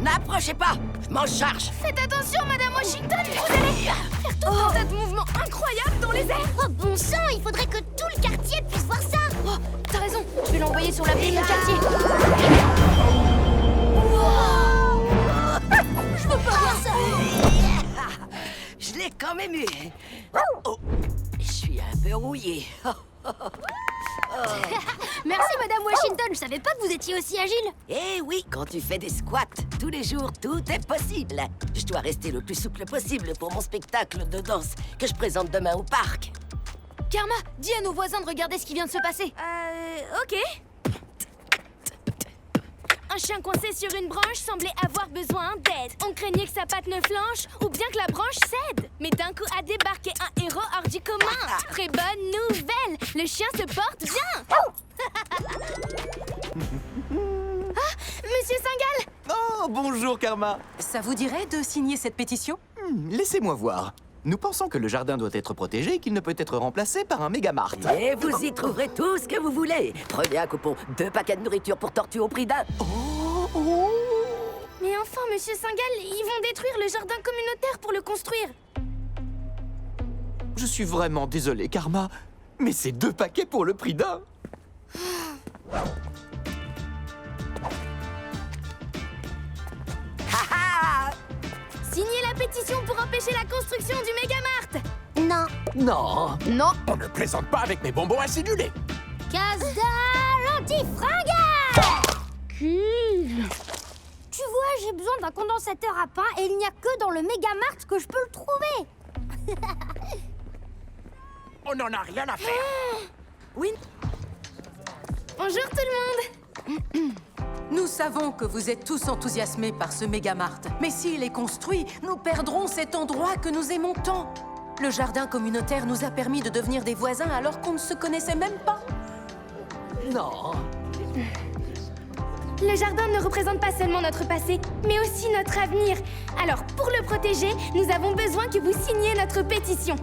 N'approchez pas! Je m'en charge! Faites attention, Madame Washington! Vous allez faire tout un tas de mouvements incroyables dans les airs! Oh bon sang, il faudrait que tout le quartier puisse voir ça! Oh, t'as raison, je vais l'envoyer sur l'appli de mon quartier! Je veux pas voir ça! Je l'ai quand même eu! Oh, je suis un peu rouillé. Merci, Madame Washington, je savais pas que vous étiez aussi agile! Eh oui, quand tu fais des squats tous les jours, tout est possible. Je dois rester le plus souple possible pour mon spectacle de danse que je présente demain au parc. Karma, dis à nos voisins de regarder ce qui vient de se passer. Ok. Un chien coincé sur une branche semblait avoir besoin d'aide. On craignait que sa patte ne flanche ou bien que la branche cède. Mais d'un coup a débarqué un héros hors du commun. Très bonne nouvelle, le chien se porte bien. Ah, Monsieur Singal! Oh, bonjour Karma. Ça vous dirait de signer cette pétition? Laissez-moi voir. Nous pensons que le jardin doit être protégé et qu'il ne peut être remplacé par un mégamart. Et vous y trouverez tout ce que vous voulez. Prenez un coupon, 2 paquets de nourriture pour tortues au prix d'un. Mais enfin, Monsieur Singal, ils vont détruire le jardin communautaire pour le construire. Je suis vraiment désolé, Karma, mais c'est 2 paquets pour le prix d'un. Signez la pétition pour empêcher la construction du Mégamart. Non. Non. Non. On ne plaisante pas avec mes bonbons acidulés. Casdal anti-fringale! Tu vois, j'ai besoin d'un condensateur à pain et il n'y a que dans le Mégamart que je peux le trouver. On n'en a rien à faire. Oui. Bonjour tout le monde. Nous savons que vous êtes tous enthousiasmés par ce mégamart. Mais s'il est construit, nous perdrons cet endroit que nous aimons tant. Le jardin communautaire nous a permis de devenir des voisins alors qu'on ne se connaissait même pas. Non. Le jardin ne représente pas seulement notre passé, mais aussi notre avenir. Alors, pour le protéger, nous avons besoin que vous signiez notre pétition.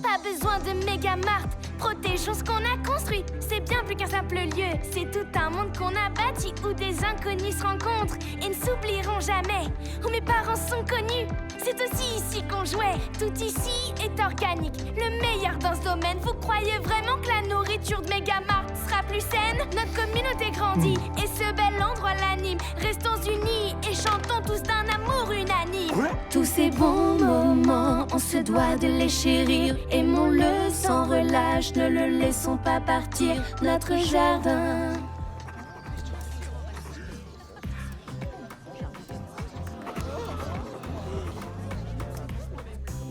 Pas besoin de Mégamart. Protégeons ce qu'on a construit. C'est bien plus qu'un simple lieu. C'est tout un monde qu'on a bâti où des inconnus se rencontrent et ne s'oublieront jamais. Où mes parents sont connus. C'est aussi ici qu'on jouait. Tout ici est organique. Le meilleur dans ce domaine. Vous croyez vraiment que la nourriture de Mégamart sera plus saine? Notre communauté grandit et ce bel endroit l'anime. Restons unis et chantons tous d'un amour unanime. Quoi? Tous ces bons moments, on se doit de les chérir. Aimons-le sans relâche, ne le laissons pas partir. Notre jardin.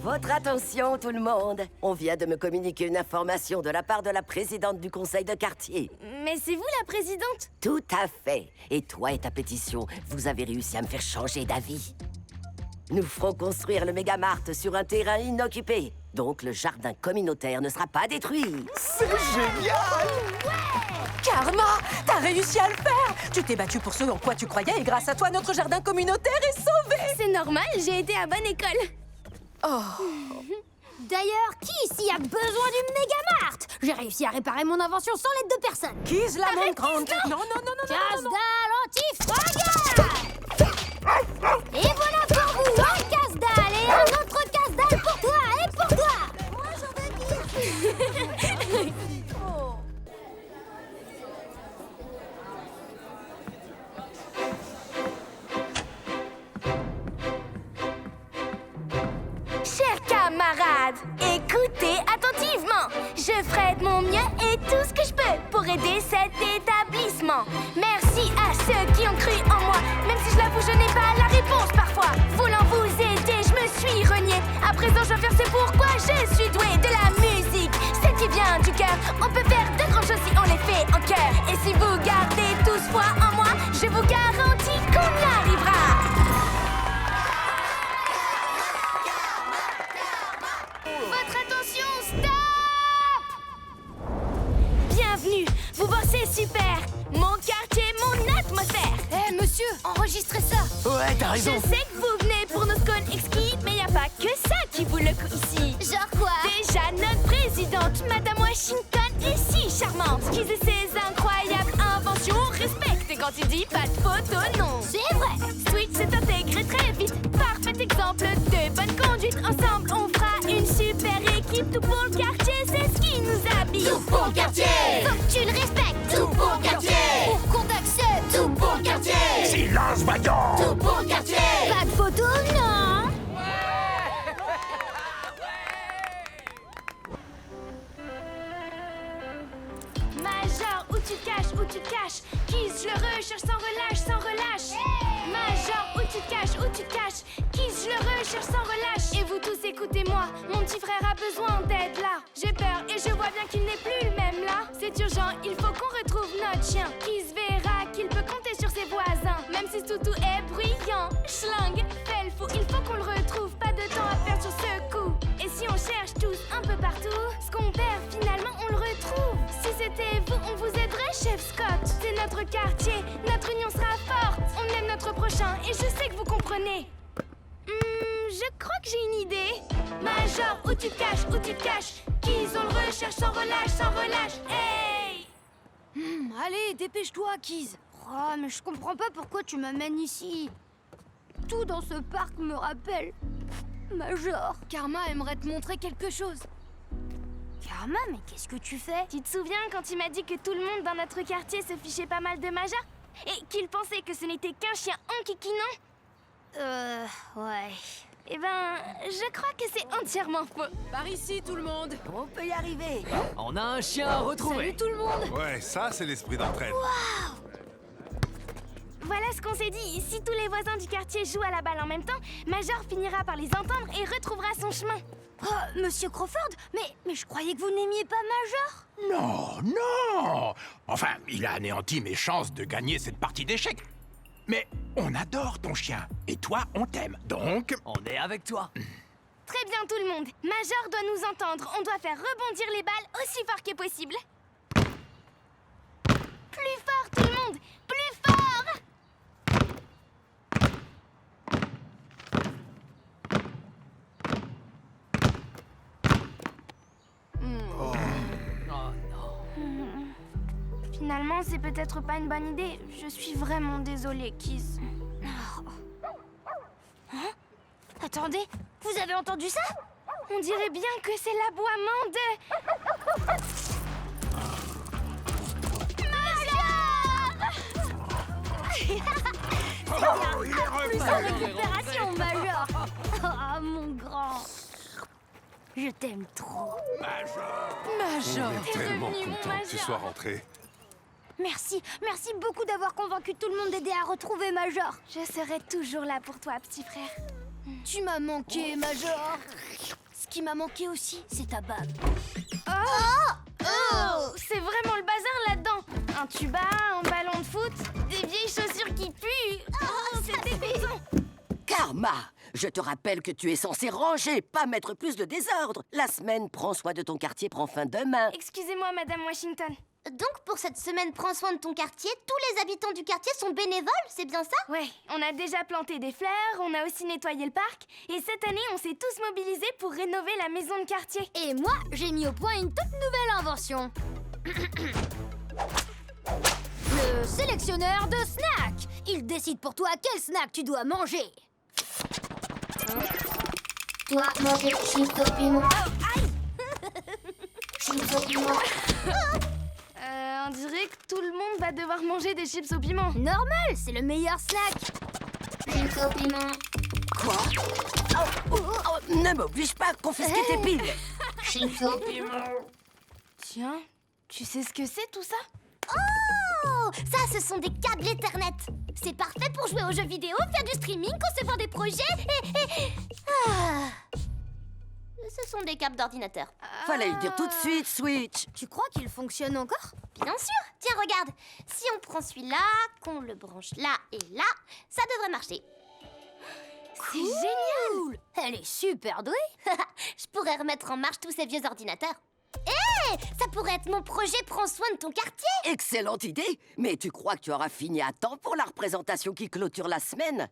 Votre attention, tout le monde. On vient de me communiquer une information de la part de la présidente du conseil de quartier. Mais c'est vous la présidente? Tout à fait. Et toi et ta pétition, vous avez réussi à me faire changer d'avis. Nous ferons construire le Mégamart sur un terrain inoccupé. Donc le jardin communautaire ne sera pas détruit. C'est génial! Karma, t'as réussi à le faire! Tu t'es battu pour ce en quoi tu croyais et grâce à toi, notre jardin communautaire est sauvé! C'est normal, j'ai été à bonne école. D'ailleurs, qui ici a besoin du Mégamart? J'ai réussi à réparer mon invention sans l'aide de personne. Kiss la montre grande! Non, non, non, non, non, non, non. Casdal anti-fringale! Et voilà pour vous, un Casdal et un autre Casdal pour toi et pour toi. Moi, j'en veux qui? Chers camarades, écoutez attentivement. Je ferai de mon mieux et tout ce que je peux pour aider cet établissement. Merci à ceux qui ont cru en moi, même si je l'avoue, je n'ai pas la réponse parfois. Voulant vous aider, je me suis reniée. À présent, je vais faire ce pourquoi je suis douée de la musique. C'est qui vient du cœur. On peut faire de grandes choses si on les fait en cœur. Et si vous gardez tous foi en moi, je vous garantis qu'on y arrivera. Votre attention, stop! Bienvenue, vous bossez super. Mon quartier, mon atmosphère. Eh monsieur, enregistrez ça. Ouais, t'as raison. Je sais que vous venez pour nos scones exquis, mais y a pas que ça qui vaut le coup ici. Kiz et ses incroyables inventions. Respecte quand il dit pas de photo, non. C'est vrai. Switch s'est intégré très vite. Parfait exemple de bonne conduite. Ensemble, on fera une super équipe. Tout pour le quartier, c'est ce qui nous habille. Tout pour le quartier. Faut que tu le respectes. Tout pour le quartier. Pour qu'on t'accepte. Tout pour le quartier. Silence vaillant. Tout pour le quartier. Pas de photo, non. Major, où tu te caches. Kiz, je le recherche sans relâche, sans relâche. Major, où tu te caches. Kiz, je le recherche sans relâche. Et vous tous, écoutez-moi, mon petit frère a besoin d'être là. J'ai peur et je vois bien qu'il n'est plus le même là. C'est urgent, il faut qu'on retrouve notre chien. Kiz verra qu'il peut compter sur ses voisins, même si Toutou est bruyant. Schlang, fait le fou, il faut qu'on le retrouve. Pas de temps à perdre sur ce coup. Et si on cherche tous un peu partout, ce qu'on perd finalement on le retrouve. Si c'était vous, on vous aiderait, chef Scott. C'est notre quartier, notre union sera forte. On aime notre prochain et je sais que vous comprenez. Je crois que j'ai une idée. Major, où tu te caches. Kiz, on le recherche sans relâche, sans relâche. Hey! Allez, dépêche-toi, Kiz. Oh, mais je comprends pas pourquoi tu m'amènes ici. Tout dans ce parc me rappelle Major. Karma aimerait te montrer quelque chose. Karma, mais qu'est-ce que tu fais? Tu te souviens quand il m'a dit que tout le monde dans notre quartier se fichait pas mal de Major? Et qu'il pensait que ce n'était qu'un chien enquiquinant? Ouais. Eh ben, je crois que c'est entièrement faux. Par ici, tout le monde. On peut y arriver. On a un chien à retrouver. Salut tout le monde. Ouais, ça, c'est l'esprit d'entraide. Voilà ce qu'on s'est dit. Si tous les voisins du quartier jouent à la balle en même temps, Major finira par les entendre et retrouvera son chemin. Oh, Monsieur Crawford, mais je croyais que vous n'aimiez pas Major. Non. Enfin, il a anéanti mes chances de gagner cette partie d'échecs. Mais on adore ton chien. Et toi, on t'aime. Donc... On est avec toi. Très bien tout le monde. Major doit nous entendre. On doit faire rebondir les balles aussi fort que possible. Plus fort tout le monde. Plus fort. Oh non. Finalement, c'est peut-être pas une bonne idée. Je suis vraiment désolée, Kiz. Hein? Attendez, vous avez entendu ça? On dirait bien que c'est l'aboiement de... Oh, il est Plus revenu. en récupération, Major. Ah, mon grand. Je t'aime trop. Major. On est tellement revenu, mon content que tu Major. sois rentré. Merci beaucoup d'avoir convaincu tout le monde d'aider à retrouver Major. Je serai toujours là pour toi, petit frère. Tu m'as manqué, Major. Ce qui m'a manqué aussi, c'est ta bague. Oh, c'est vraiment le bazar là-dedans. Un tuba, un ballon de foot, des vieilles chaussures qui puent. Oh, c'est dégoûtant. Karma, je te rappelle que tu es censé ranger, pas mettre plus de désordre. La semaine Prends soin de ton quartier prend fin demain. Excusez-moi, Madame Washington. Donc, pour cette semaine Prends soin de ton quartier, tous les habitants du quartier sont bénévoles, c'est bien ça? Ouais, on a déjà planté des fleurs, on a aussi nettoyé le parc. Et cette année, on s'est tous mobilisés pour rénover la maison de quartier. Et moi, j'ai mis au point une toute nouvelle invention. Le sélectionneur de snacks. Il décide pour toi quel snack tu dois manger. Toi, manger chips au piment. Aïe! Chips au piment. On dirait que tout le monde va devoir manger des chips au piment. Normal, c'est le meilleur snack. Chips au piment. Quoi? Ne m'oblige pas à confisquer tes piles. Chips au piment. Tiens, tu sais ce que c'est tout ça? Oh, ça, ce sont des câbles Ethernet. C'est parfait pour jouer aux jeux vidéo, faire du streaming, concevoir des projets et... Ah. Ce sont des câbles d'ordinateur. Fallait le dire tout de suite, Switch. Tu crois qu'il fonctionne encore? Bien sûr. Tiens, regarde. Si on prend celui-là, qu'on le branche là et là, ça devrait marcher. C'est génial! Elle est super douée. Je pourrais remettre en marche tous ces vieux ordinateurs. Hé, ça pourrait être mon projet Prends soin de ton quartier. Excellente idée. Mais tu crois que tu auras fini à temps pour la représentation qui clôture la semaine?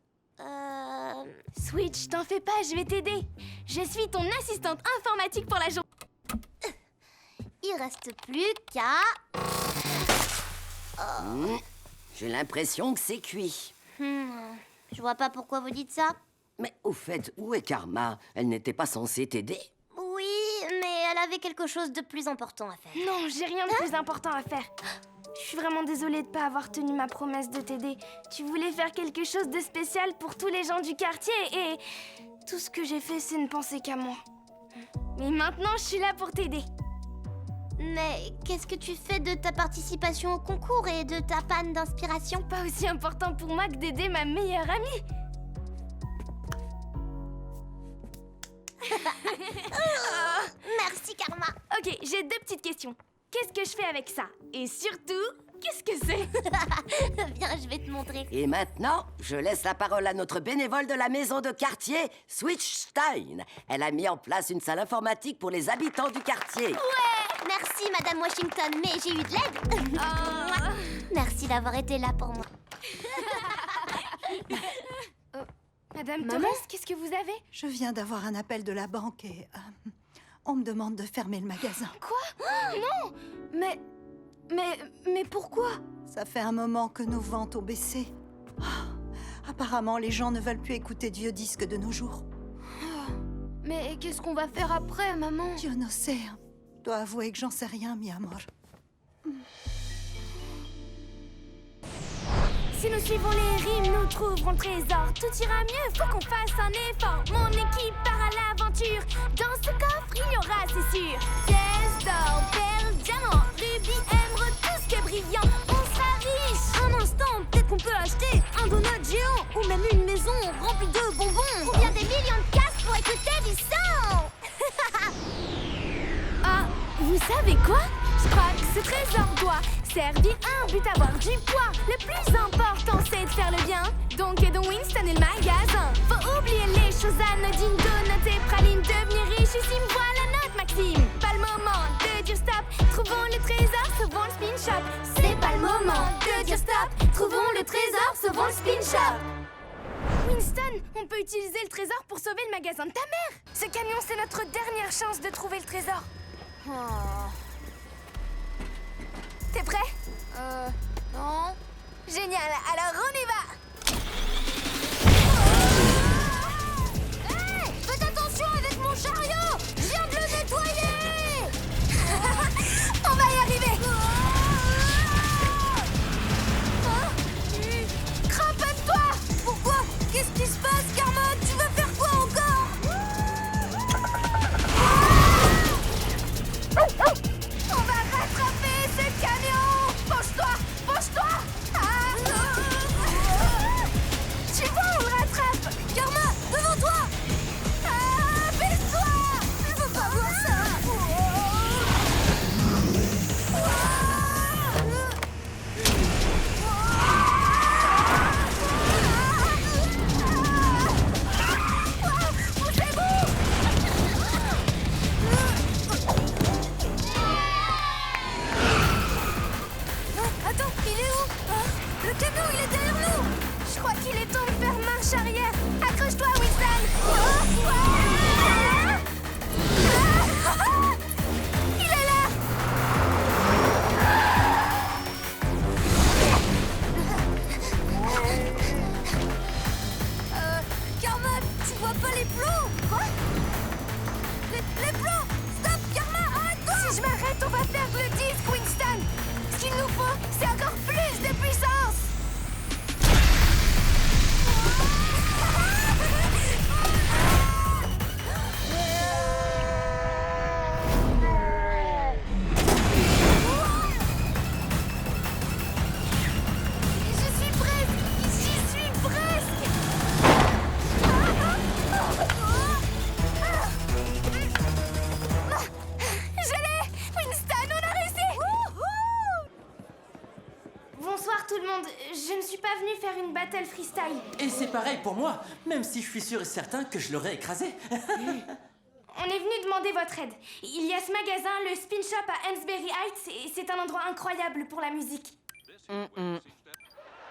Switch, t'en fais pas, je vais t'aider. Je suis ton assistante informatique pour la journée. Il reste plus qu'à J'ai l'impression que c'est cuit. Je vois pas pourquoi vous dites ça. Mais au fait, où est Karma? Elle n'était pas censée t'aider? Oui, mais elle avait quelque chose de plus important à faire. Non, j'ai rien de plus important à faire. Je suis vraiment désolée de pas avoir tenu ma promesse de t'aider. Tu voulais faire quelque chose de spécial pour tous les gens du quartier et tout ce que j'ai fait, c'est ne penser qu'à moi. Mais maintenant, je suis là pour t'aider. Mais qu'est-ce que tu fais de ta participation au concours et de ta panne d'inspiration? Pas aussi important pour moi que d'aider ma meilleure amie. Merci, Karma. Ok, j'ai 2 petites questions. Qu'est-ce que je fais avec ça? Et surtout, qu'est-ce que c'est? Viens, je vais te montrer. Et maintenant, je laisse la parole à notre bénévole de la maison de quartier, Switchstein. Elle a mis en place une salle informatique pour les habitants du quartier. Merci, Madame Washington, mais j'ai eu de l'aide. Merci d'avoir été là pour moi. Madame Maman? Thomas, qu'est-ce que vous avez? Je viens d'avoir un appel de la banque et on me demande de fermer le magasin. Quoi? Non! Mais pourquoi? Ça fait un moment que nos ventes ont baissé. Apparemment, les gens ne veulent plus écouter de vieux disques de nos jours. Mais qu'est-ce qu'on va faire après, maman? Dieu ne sait. Je dois avouer que j'en sais rien, mi amor. Si nous suivons les rimes, nous trouverons le trésor. Tout ira mieux, faut qu'on fasse un effort. Mon équipe part à l'aventure. Dans ce coffre, il y aura, c'est sûr, pièces d'or, perles, diamants, rubis, émeraudes, tout ce qui est brillant. On sera riche. Un instant, peut-être qu'on peut acheter un donut géant ou même une maison remplie de bonbons. Ou bien des millions de casques pour écouter du son. Ah, vous savez quoi? Je crois que ce trésor doit servir un but, avoir du poids. Le plus important, c'est de faire le bien. Donc aidons Winston et le magasin. Faut oublier les choses anodines, donuts et pralines. Devenir richissime, voilà notre maxime. Pas le moment de dire stop. Trouvons le trésor, sauvons le spin shop. C'est pas le moment de dire stop. Trouvons le trésor, sauvons le spin shop. Winston, on peut utiliser le trésor pour sauver le magasin de ta mère. Ce camion, c'est notre dernière chance de trouver le trésor. T'es prêt? Non. Génial, alors on y va! Hey, faites attention avec mon chariot! Je viens de le nettoyer! On va y arriver! Crapagne-toi! Pourquoi? Qu'est-ce qui se passe, Karma? Tu veux faire quoi encore? On va rattraper ce camion! Penche-toi! Penche-toi! Tu vois, on le rattrape! Karma, devant toi! Baisse-toi! Je veux pas voir ça! Attends, il est où? Le camion, il est derrière nous! Je crois qu'il est temps de faire marche arrière! Accroche-toi, Winston! Il est là! Karma, tu vois pas les plots? Quoi? Les plots! Stop, Karma, arrête-toi! Si je m'arrête, on va perdre le disque, Winston! Ce qu'il nous faut, c'est encore plus de puissance! J'y suis presque! Je l'ai! Winston, on a réussi! Bonsoir tout le monde, je ne suis pas venue faire une battle freestyle. Et c'est pareil pour moi, même si je suis sûr et certain que je l'aurais écrasé. On est venu demander votre aide. Il y a ce magasin, le Spin Shop à Hansberry Heights, et c'est un endroit incroyable pour la musique.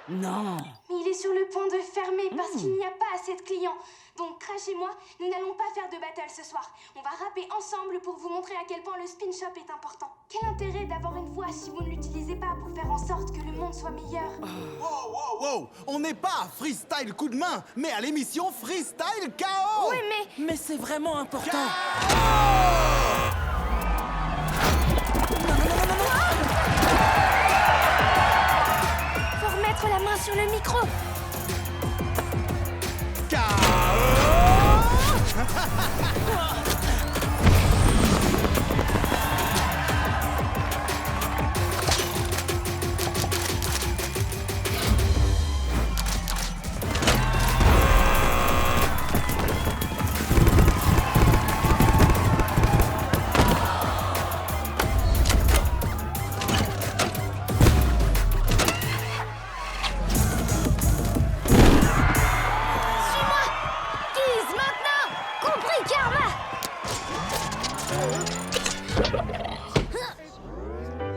Non. Mais il est sur le point de fermer parce qu'il n'y a pas assez de clients. Donc Crash et moi, nous n'allons pas faire de battle ce soir. On va rapper ensemble pour vous montrer à quel point le spin shop est important. Quel intérêt d'avoir une voix si vous ne l'utilisez pas pour faire en sorte que le monde soit meilleur? Wow. On n'est pas à freestyle coup de main, mais à l'émission Freestyle KO. Oui, Mais c'est vraiment important. Faut remettre la main sur le micro.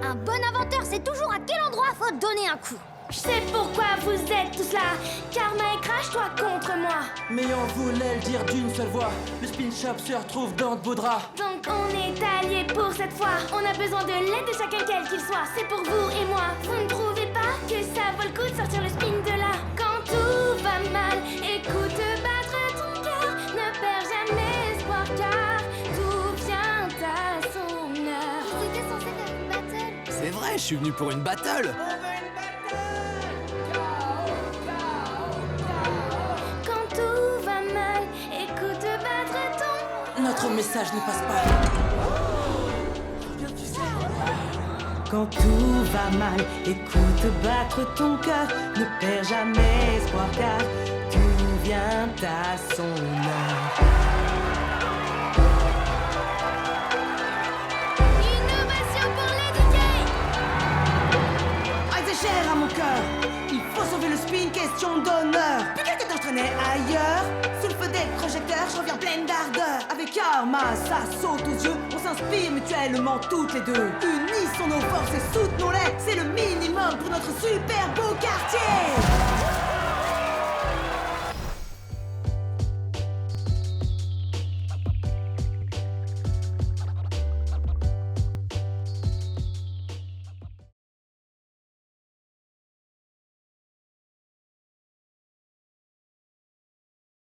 Un bon inventeur sait toujours à quel endroit faut donner un coup. Je sais pourquoi vous êtes tous là. Karma et Crash, toi contre moi. Mais on voulait le dire d'une seule voix. Le spin shop se retrouve dans de beaux draps. Donc on est alliés pour cette fois. On a besoin de l'aide de chacun quel qu'il soit. C'est pour vous et moi. Vous ne trouvez pas que ça vaut le coup de sortir le spin de là? Quand tout va mal, écoute battre ton cœur. Ne perds jamais espoir car tout vient à son heure. Ils étaient censés faire une battle. C'est vrai, je suis venu pour une battle. Quand tout va mal, écoute battre ton... Notre message ne passe pas. Quand tout va mal, écoute battre ton cœur. Ne perds jamais espoir car tout vient à son heure. Innovation pour l'éduquer. Ah, c'est cher à mon cœur. Il faut sauver le spin, question d'honneur. Plus quelqu'un d'autre traînait ailleurs. Sous le feu des projecteurs, je reviens pleine d'ardeur. Avec Karma, ça saute aux yeux. On s'inspire mutuellement toutes les deux. Unissons nos forces et soutenons-les. C'est le minimum pour notre super beau quartier.